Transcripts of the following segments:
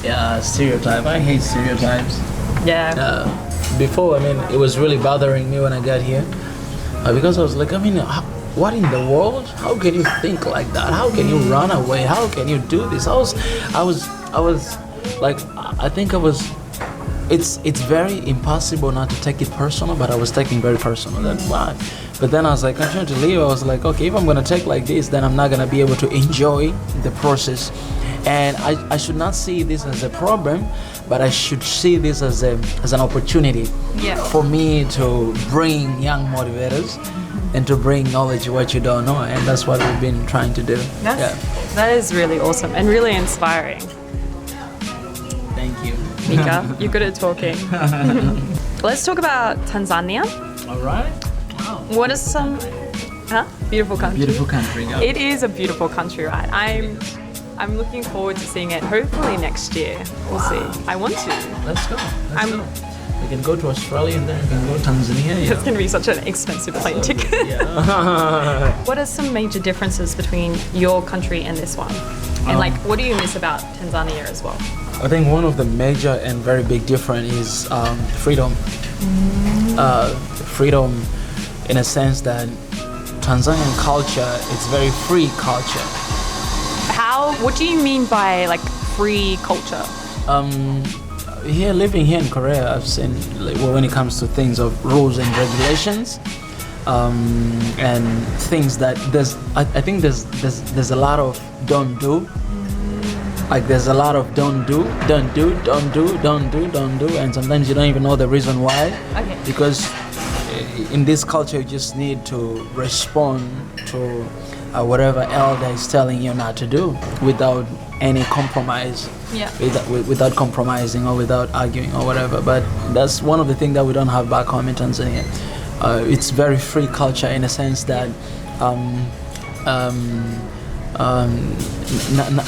Yeah, stereotype. I hate stereotypes. Yeah. Before, I mean, it was really bothering me when I got here because I was like, I mean, what in the world? How can you think like that? How can you run away? How can you do this? I was like, I think I was. It's very impossible not to take it personal, but I was taking very personal. That's why. But then I was like, I'm trying to leave. I was like, okay, if I'm gonna take like this, then I'm not gonna be able to enjoy the process. And I should not see this as a problem, but I should see this as an opportunity for me to bring young motivators and to bring knowledge of what you don't know. And that's what we've been trying to do. That is really awesome and really inspiring. Thank you. Mika, you're good at talking. Let's talk about Tanzania. All right. Wow. What are some... Beautiful country. Beautiful country. Yeah. It is a beautiful country, right? I'm looking forward to seeing it. Hopefully next year. We'll see. I want to. Let's go. Let's go. We can go to Australia and then we can go to Tanzania. It's going to be such an expensive plane ticket. What are some major differences between your country and this one? And what do you miss about Tanzania as well? I think one of the major and very big difference is freedom. Freedom in a sense that Tanzanian culture, it's very free culture. What do you mean by free culture? Living here in Korea, I've seen when it comes to things of rules and regulations, and things that I think there's a lot of don't do. Like there's a lot of don't do, and sometimes you don't even know the reason why. Okay. Because in this culture, you just need to respond to whatever elder is telling you not to do without any compromise. Without compromising or without arguing or whatever. But that's one of the things that we don't have back home in Tanzania. It's very free culture in a sense that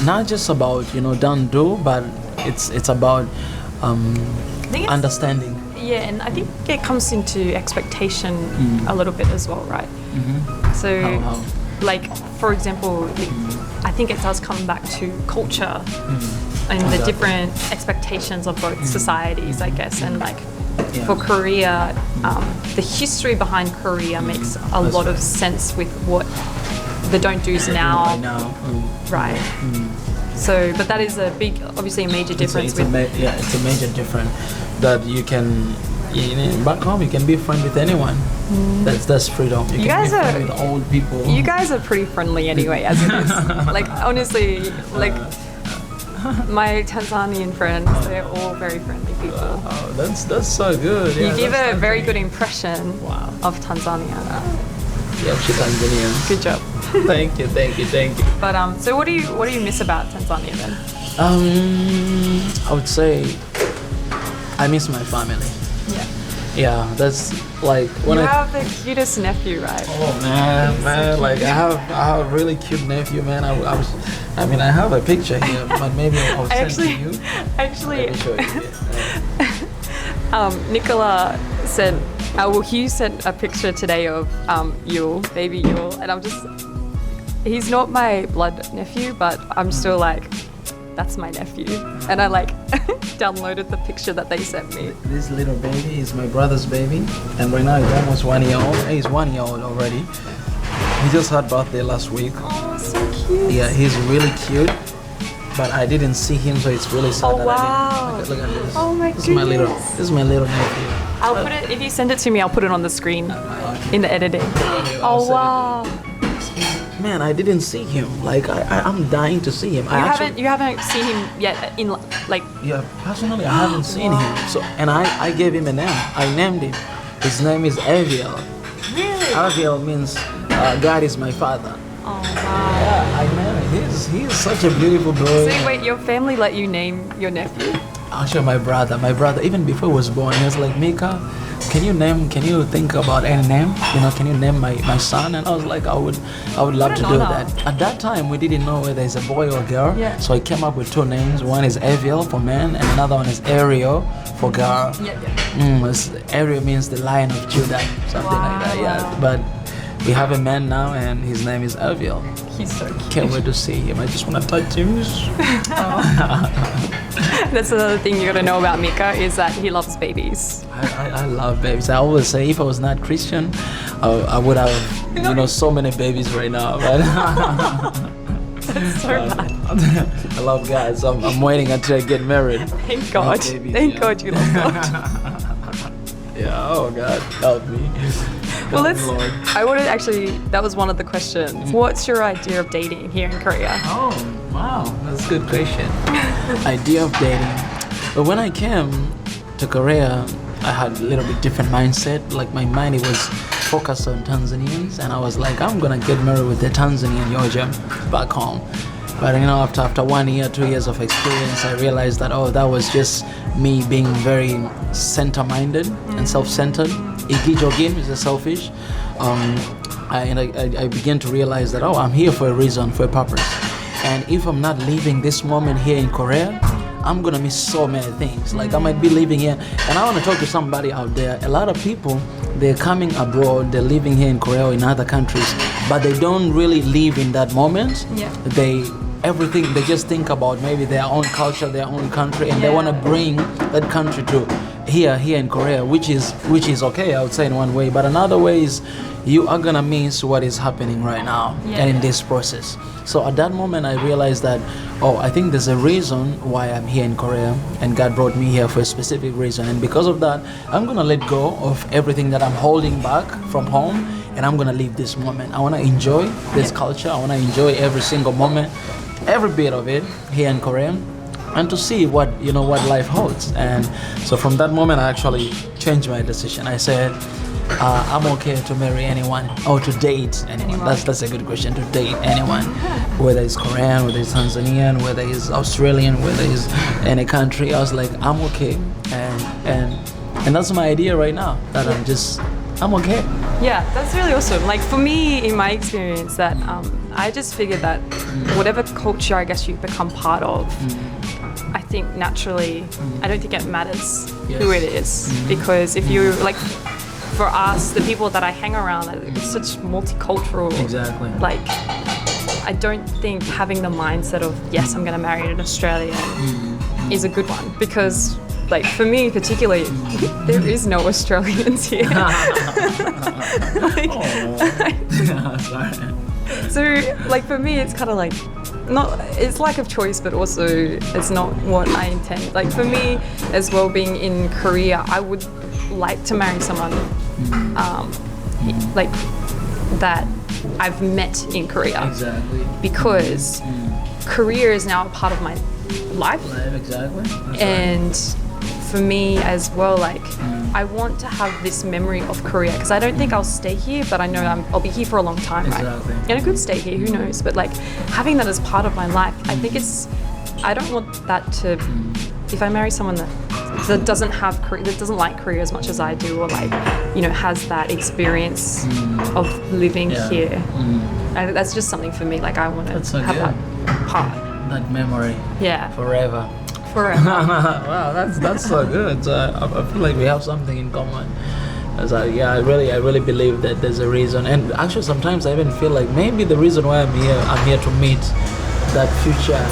not just about don't do, but it's about understanding. Yeah, and I think it comes into expectation a little bit as well, right? Mm-hmm. So, how? For example, I think it does come back to culture and the different expectations of both societies, I guess, and for Korea, the history behind Korea makes a lot of sense with what the don't do's now. Right. So, but that is obviously a major difference. It's a major difference that you can. Back home, you can be friends with anyone. That's freedom. You can be friends with old people. You guys are pretty friendly anyway, as it is. Honestly, my Tanzanian friends, they're all very friendly people. Oh, that's so good. You give a very good impression of Tanzania. Yeah, she's Tanzania. Good job. Thank you. But so what do you miss about Tanzania then? I would say I miss my family. Yeah, that's when you have the cutest nephew, right? Oh man, I have a really cute nephew, man. I have a picture here, but maybe I'll send to you. Actually, let me show you. Nicola said, Hugh sent a picture today of Yule, baby Yule, and he's not my blood nephew, but I'm still that's my nephew, and I downloaded the picture that they sent me. This little baby is my brother's baby, and right now he's almost 1 year old. He's 1 year old already. He just had birthday last week. Oh, so cute. Yeah, he's really cute, but I didn't see him, so it's really sad. Oh wow! Look at this. Oh my goodness. This is my little nephew. I'll put it. If you send it to me, I'll put it on the screen in the editing. Oh wow! Man, I didn't see him. I'm dying to see him. You haven't seen him yet Yeah, personally, I haven't seen him. So, and I gave him a name. I named him. His name is Aviel. Really? Aviel means God is my father. Oh wow! Yeah, I know. He's such a beautiful boy. So wait, your family let you name your nephew? Actually, my brother, even before he was born, he was like, Mika, can you think about any name? Can you name my son? And I was like, I would love to do that. At that time, we didn't know whether it's a boy or a girl. Yeah. So I came up with two names. One is Aviel for man, and another one is Ariel for girl. Yeah. Ariel means the Lion of Judah, something like that. Yeah. But we have a man now, and his name is Aviel. He's so cute. Can't wait to see him. I just want to touch him. That's another thing you gotta know about Mika is that he loves babies. I love babies. I always say if I was not Christian, I would have so many babies right now. But That's so bad. I love God, so I'm waiting until I get married. Thank God. Babies, Thank God you love God. Yeah, oh God, help me. Well, Lord. I wanted that was one of the questions. What's your idea of dating here in Korea? Oh, wow, that's a good question. Idea of dating. But when I came to Korea, I had a little bit different mindset. Like my mind, it was focused on Tanzanians, and I was like, I'm gonna get married with the Tanzanian Yoja back home. But after 1 year, 2 years of experience, I realized that that was just me being very center-minded and self-centered. Igijogin is a selfish. I began to realize that I'm here for a reason, for a purpose. And if I'm not living this moment here in Korea, I'm gonna miss so many things. Like I might be living here, and I want to talk to somebody out there. A lot of people, they're coming abroad, they're living here in Korea or in other countries, but they don't really live in that moment. Yeah. They just think about maybe their own culture, their own country, and they want to bring that country to here in Korea, which is okay, I would say in one way, but another way is you are gonna miss what is happening right now and in this process. So at that moment I realized that I think there's a reason why I'm here in Korea, and God brought me here for a specific reason, and because of that I'm gonna let go of everything that I'm holding back from home, and I'm gonna live this moment. I want to enjoy this culture. I want to enjoy every single moment, every bit of it here in Korea, and to see what life holds. And so from that moment I actually changed my decision. I said I'm okay to marry anyone or to date anyone. That's a good question, to date anyone, whether it's Korean, whether it's Tanzanian, whether it's Australian, whether it's any country. I was like, I'm okay, and that's my idea right now, that I'm okay. Yeah, that's really awesome. Like for me, in my experience, that I just figured that whatever culture I guess you become part of, I think naturally, I don't think it matters who it is, because if you like, for us, the people that I hang around, it's such multicultural. Exactly. Like, I don't think having the mindset of yes, I'm going to marry an Australian is a good one, because. Like for me particularly, there is no Australians here. So like for me it's kind of like, it's lack of choice, but also it's not what I intend. Like for me as well, being in Korea, I would like to marry someone like that I've met in Korea. Exactly. Because Korea is now a part of my life. Exactly. That's and for me as well, like I want to have this memory of Korea, because I don't think I'll stay here, but I know I'll be here for a long time, exactly. right? And I could stay here, who knows? But like having that as part of my life, I think I don't want that to, if I marry someone that doesn't have Korea, that doesn't like Korea as much as I do, or like, has that experience of living here. That's just something for me, like I want to have that part. That memory. Yeah. Forever. Wow, that's so good. So I feel like we have something in common. I really believe that there's a reason, and actually sometimes I even feel like maybe the reason why I'm here to meet that future,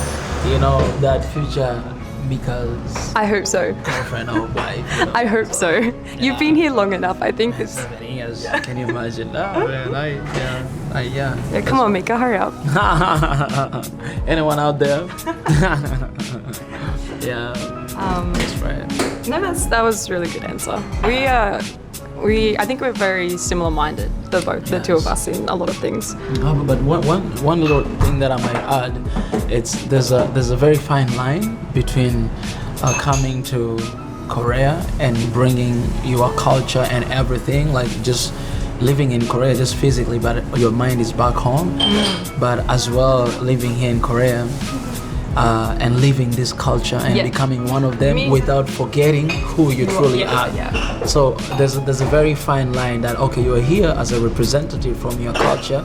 that future Mika's. I hope so. Girlfriend or wife. I hope so. You've been here long enough. I think it's. 7 years. Can you imagine? Oh man, Yeah, come on, Mika, hurry up. Anyone out there? Yeah. That's right. No, that was a really good answer. I think we're very similar minded, the two of us, in a lot of things. But one little thing that I might add, there's a very fine line between coming to Korea and bringing your culture and everything, like just living in Korea just physically, but your mind is back home. But as well, living here in Korea, and living this culture and becoming one of them without forgetting who you truly are. So there's a very fine line that, okay, you're here as a representative from your culture.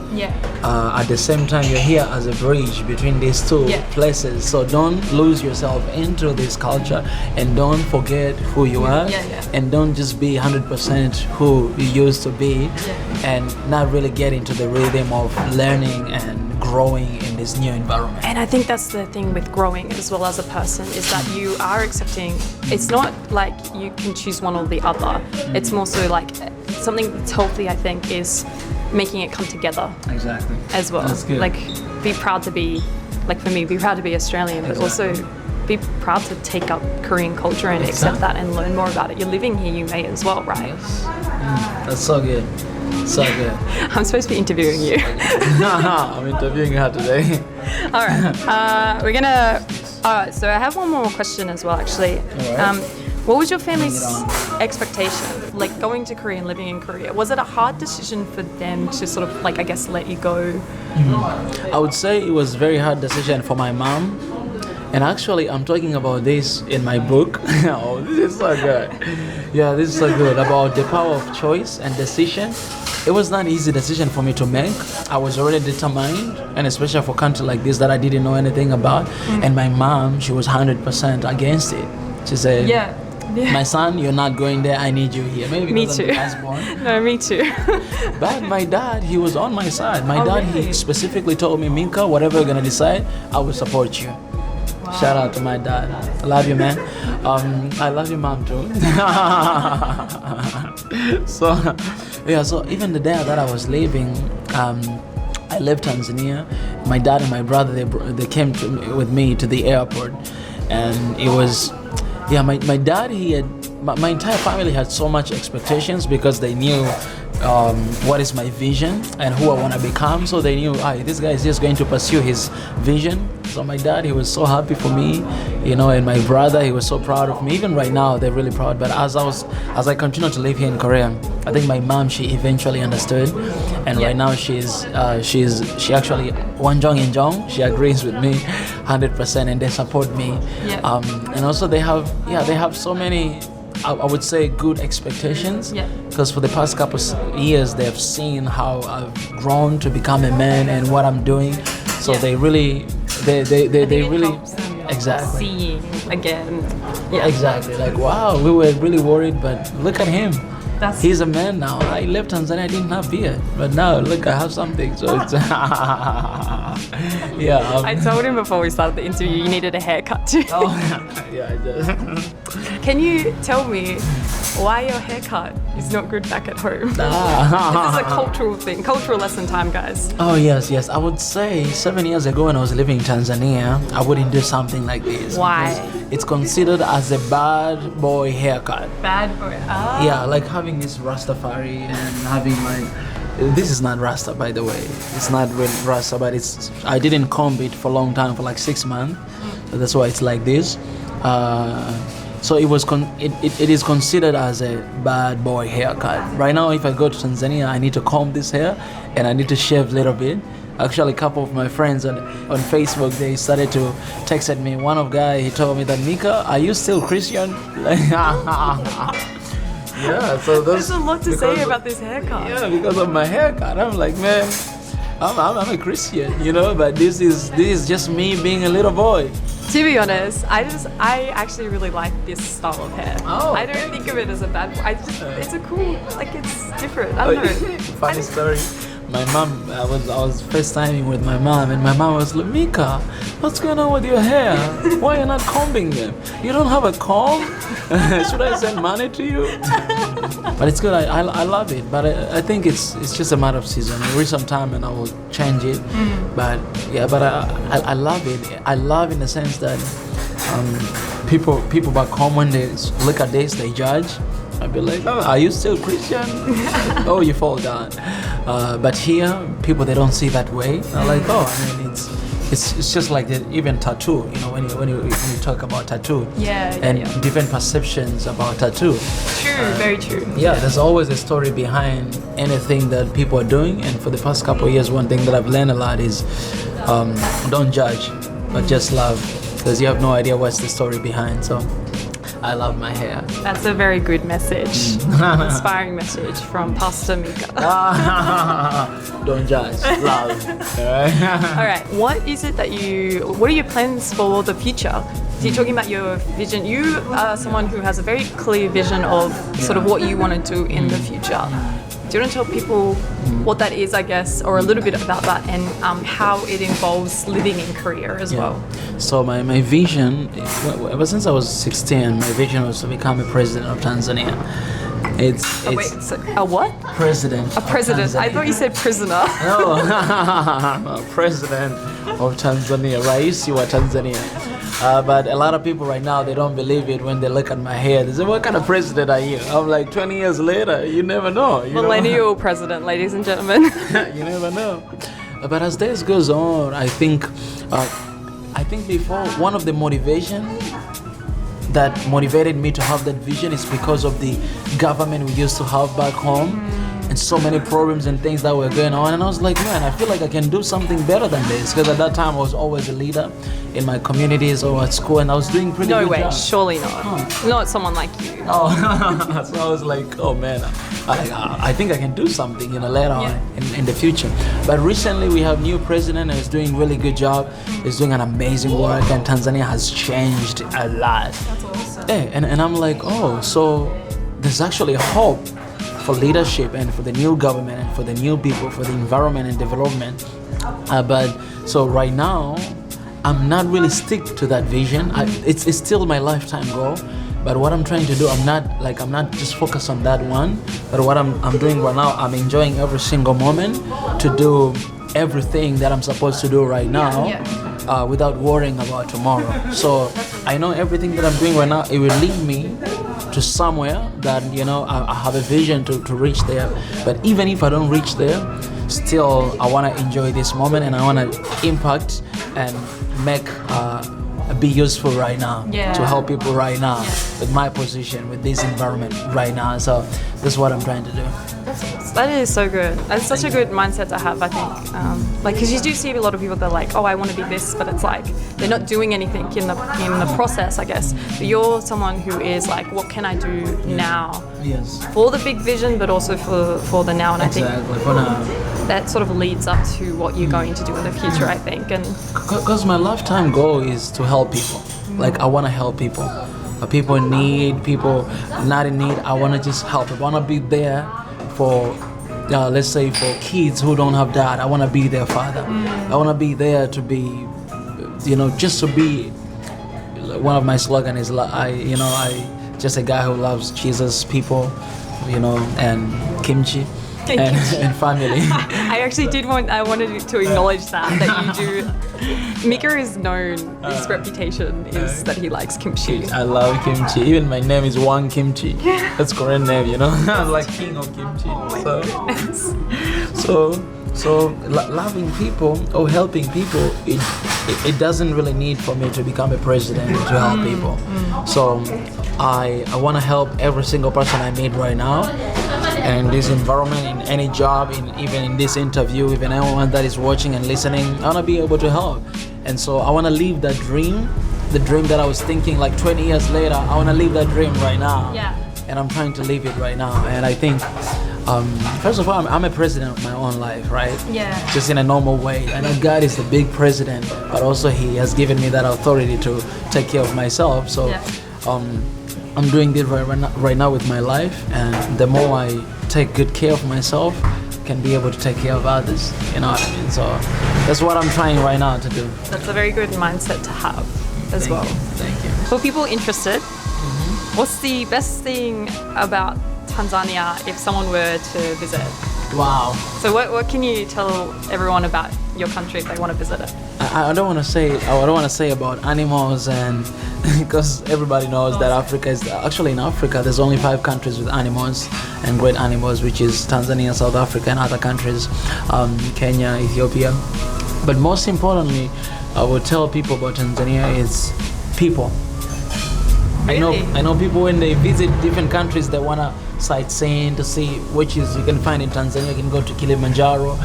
At the same time, you're here as a bridge between these two places. So don't lose yourself into this culture and don't forget who you are. And don't just be 100% who you used to be and not really get into the rhythm of learning and growing in this new environment. And I think that's the thing with growing as well as a person, is that you are accepting, it's not like you can choose one or the other. It's more so like something that's healthy, I think, is making it come together. Exactly. As well. That's good. Like, be proud to be, like for me, be proud to be Australian, but also be proud to take up Korean culture and accept that and learn more about it. You're living here, you may as well, right? That's so good. So good. I'm supposed to be interviewing you. I'm interviewing her today. All right. We're gonna. All right. So I have one more question as well, actually. What was your family's expectation, like going to Korea and living in Korea? Was it a hard decision for them to sort of, like, I guess, let you go? I would say it was a very hard decision for my mom. And actually, I'm talking about this in my book. Oh, this is so good. Yeah, this is so good. About the power of choice and decision. It was not an easy decision for me to make. I was already determined, and especially for a country like this that I didn't know anything about. And my mom, she was 100% against it. She said, my son, you're not going there. I need you here. Maybe me because too. I'm the last born. No, me too. But my dad, he was on my side. My dad, really? he specifically told me, Mika, whatever you're gonna decide, I will support you. Wow. Shout out to my dad. I love you, man. I love your mom too. So even the day that I was leaving, I left Tanzania. My dad and my brother, they came with me to the airport, and it was, my dad, my entire family had so much expectations because they knew what is my vision and who I want to become. So they knew, this guy is just going to pursue his vision. So my dad, he was so happy for me, and my brother, he was so proud of me. Even right now, they're really proud. But as I continue to live here in Korea, I think my mom, she eventually understood, and right now she actually Wanjong, she agrees with me 100%, and they support me. And also they have so many, I would say, good expectations, because for the past couple of years they've seen how I've grown to become a man and what I'm doing. So they really exactly seeing again. Exactly, like, wow, we were really worried, but look at him. He's a man now. I left Tanzania, I didn't have beard, but now look, I have something. So it's I told him before we started the interview you needed a haircut too. I did. Can you tell me why your haircut is not good back at home? This is a cultural thing, cultural lesson time, guys. Oh yes. I would say 7 years ago when I was living in Tanzania, I wouldn't do something like this. Why? It's considered as a bad boy haircut. Bad boy. Yeah, like having this Rastafari and having this is not Rasta, by the way. It's not really Rasta, but I didn't comb it for a long time, for like 6 months. So that's why it's like this. So it is considered as a bad boy haircut. Right now, if I go to Tanzania, I need to comb this hair and I need to shave a little bit. Actually, a couple of my friends on Facebook, they started to text at me. One of guy, he told me that, Mika, are you still Christian? So there's a lot to say about this haircut. Yeah, because of my haircut. I'm like, man, I'm a Christian, but this is just me being a little boy. To be honest, I actually really like this style of hair. I don't think of it as a bad boy. It's a cool, like, it's different. I don't know. Funny story. My mom, I was FaceTiming with my mom, and my mom was like, Mika, what's going on with your hair? Why are you not combing them? You don't have a comb? Should I send money to you? But it's good. I love it. But I think it's just a matter of season. Every some time, and I will change it. But I love it. I love in the sense that people back home, when they look at this, they judge. I'd be like, are you still Christian? Oh, you fall down. But here, people, they don't see that way. They're like, it's just like even tattoo. When you talk about tattoo, different perceptions about tattoo. True, very true. There's always a story behind anything that people are doing. And for the past couple of years, one thing that I've learned a lot is don't judge. but just love, because you have no idea what's the story behind. So I love my hair. That's a very good message. Inspiring message from Pastor Mika. Don't judge. Love. All right. What are your plans for the future? So you're talking about your vision. You are someone who has a very clear vision of sort of what you want to do in the future. Do you want to tell people what that is, I guess, or a little bit about that, and how it involves living in Korea as well? So my vision, ever since I was 16, my vision was to become a president of Tanzania. It's So a what? President. A president. I thought you said prisoner. No, president of Tanzania. Rais wa Tanzania. But a lot of people right now, they don't believe it when they look at my hair. They say, what kind of president are you? I'm like, 20 years later, you never know. Millennial president, ladies and gentlemen. You never know. But as days goes on, I think before, one of the motivation that motivated me to have that vision is because of the government we used to have back home. And so many problems and things that were going on, and I was like, man, I feel like I can do something better than this, because at that time I was always a leader in my communities or at school, and I was doing pretty good. No way, job. surely not. Not someone like you. Oh, so I was like, oh man, I think I can do something, later on in the future. But recently we have new president, and he's doing really good job. He's doing an amazing work, and Tanzania has changed a lot. That's awesome. Yeah, and I'm like, oh, so there's actually hope for leadership and for the new government and for the new people, for the environment and development. But so right now, I'm not really stick to that vision. It's still my lifetime goal. But what I'm trying to do, I'm not just focused on that one. But what I'm doing right now, I'm enjoying every single moment to do everything that I'm supposed to do right now. Without worrying about tomorrow. So I know everything that I'm doing right now, it will lead me to somewhere that I have a vision to reach there. But even if I don't reach there, still I want to enjoy this moment, and I want to impact and make be useful right now to help people right now with my position, with this environment right now. So that's what I'm trying to do. That is so good. That's such a good mindset to have, I think. Because you do see a lot of people that are like, oh, I want to be this, but it's like they're not doing anything in the process, I guess. But you're someone who is like, what can I do now? Yes. For the big vision, but also for the now. And exactly. I think for now. that sort of leads up to what you're going to do in the future, I think. And because my lifetime goal is to help people. Like, I want to help people. People in need, people not in need. I want to just help. I want to be there for, let's say, for kids who don't have dad. I want to be their father. I want to be there to be, just to be. One of my slogan is, I just a guy who loves Jesus, people, and kimchi. And family. I actually I wanted to acknowledge that you do. Mika is known, his reputation is that he likes kimchi. I love kimchi. Even my name is Wang Kimchi. That's Korean name, I'm like king of kimchi. So loving people or helping people, it doesn't really need for me to become a president to help people. So I want to help every single person I meet right now. And in this environment, in any job, even in this interview, even anyone that is watching and listening, I want to be able to help. And so I want to live that dream, the dream that I was thinking like 20 years later. I want to live that dream right now. Yeah. And I'm trying to live it right now. And I think, first of all, I'm a president of my own life, right? Yeah. Just in a normal way. I know God is the big president, but also He has given me that authority to take care of myself. So. I'm doing this right now with my life, and the more I take good care of myself, I can be able to take care of others. You know what I mean? So that's what I'm trying right now to do. That's a very good mindset to have as well. Thank you. For people interested, what's the best thing about Tanzania if someone were to visit? Wow. So what can you tell everyone about your country if they want to visit it? I don't want to say about animals, and because everybody knows that in Africa there's only 5 countries with animals and great animals, which is Tanzania, South Africa, and other countries, Kenya, Ethiopia. But most importantly, I would tell people about Tanzania is people. Really? I know people when they visit different countries, they wanna sightseeing to see which is you can find in Tanzania. You can go to Kilimanjaro,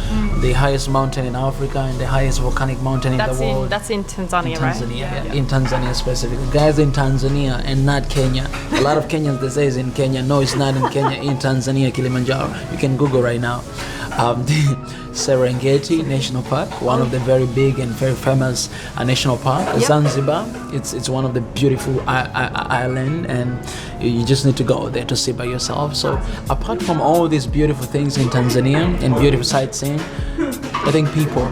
the highest mountain in Africa and the highest volcanic mountain in the world. That's in Tanzania, In right? Tanzania, yeah. In Tanzania specifically. Guys, in Tanzania and not Kenya. A lot of Kenyans they say it's in Kenya. No, it's not in Kenya. In Tanzania, Kilimanjaro. You can Google right now. The Serengeti National Park, one of the very big and very famous national park. Yep. Zanzibar, it's one of the beautiful island, and you just need to go there to see by yourself. So apart from all these beautiful things in Tanzania and beautiful sightseeing, I think people.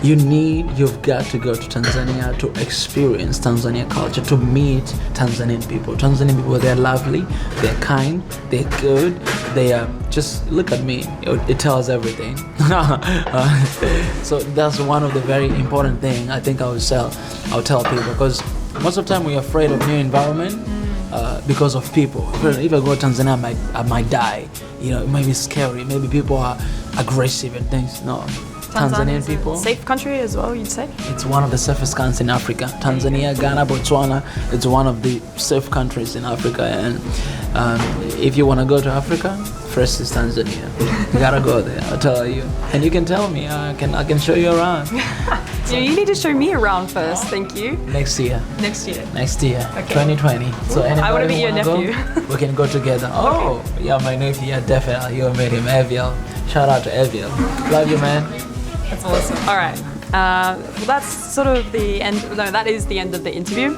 You've got to go to Tanzania to experience Tanzania culture, to meet Tanzanian people. Tanzanian people, they're lovely, they're kind, they're good, they are just, look at me, it tells everything. So that's one of the very important things I think I'll tell people, because most of the time we're afraid of new environment because of people. If I go to Tanzania, I might die. You know, it might be scary, maybe people are aggressive and things. No. Tanzanian people. Safe country as well, you'd say? It's one of the safest countries in Africa. Tanzania, Ghana, Botswana, it's one of the safe countries in Africa. And if you want to go to Africa, first is Tanzania. You gotta go there, I'll tell you. And you can tell me, I can show you around. So you need to show me around first, thank you. Next year. Next year. Okay. 2020. So anybody I want to meet your wanna nephew. go, we can go together. Oh, yeah, my nephew, yeah, definitely. You'll meet him, Eviel. Shout out to Eviel. Love you, man. That's awesome. All right. Well, that's sort of the end. No, that is the end of the interview.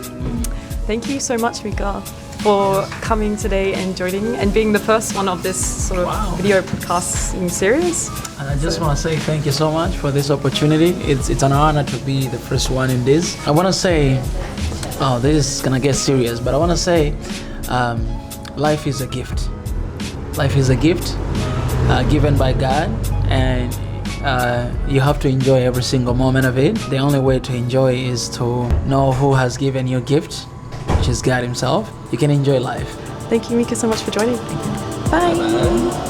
Thank you so much, Mika, for coming today and joining and being the first one of this sort of video podcasting series. And I just want to say thank you so much for this opportunity. It's an honor to be the first one in this. I want to say, this is gonna get serious, but I want to say, life is a gift. Life is a gift given by God, and you have to enjoy every single moment of it. The only way to enjoy is to know who has given you a gift, which is God himself. You can enjoy life. Thank you, Mika, so much for joining. Bye. Bye.